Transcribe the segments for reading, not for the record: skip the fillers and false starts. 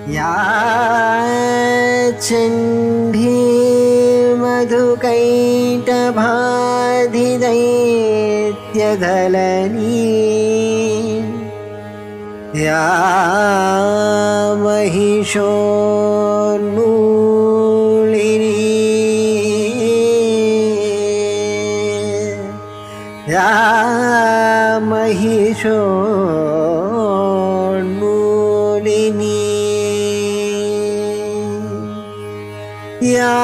या चण्डी मधुकैटभाधिदैत्यदलनी या महिषोन्मूलिनी या महिषोन्मूलिनी या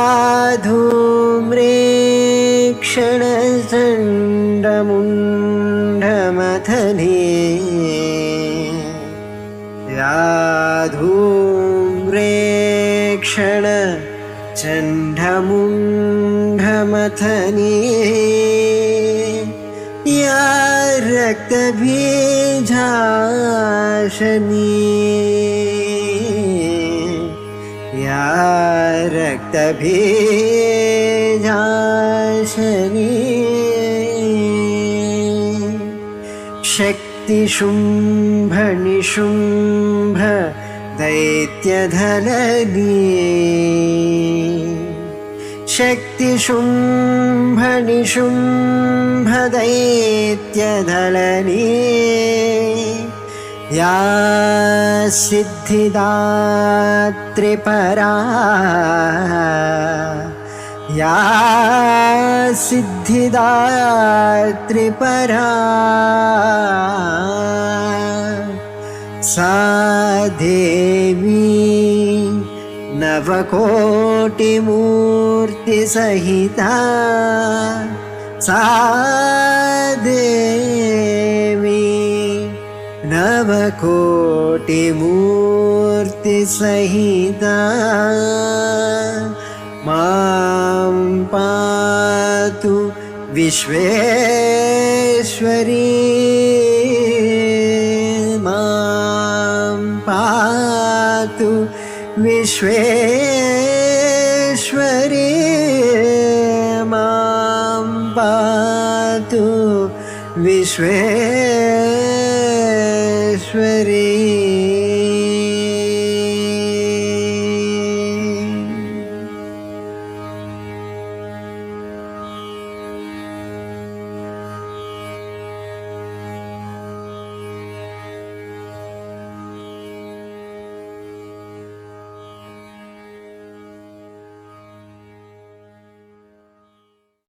धूम्रेक्षणचण्डमुण्डमथने या धूम्रेक्षणचण्डमुण्डमथने या रक्तबीजाशनी या रक्तबीजाशनी शक्तिशुम्भ निशुम्भ दैत्यधलनी शक्तिशुम्भ निशुम्भ दैत्यधलनी या सिद्धिदात्रिपरा या सिद्धिदात्रिपरा सा देवी नवकोटिमूर्तिसहिता सा देवी नवकोटिमूर्तिसहिता मां पातु विश्वेश्वरी मां पातु विश्वेश्वरी मां पातु विश्वेश्वरी।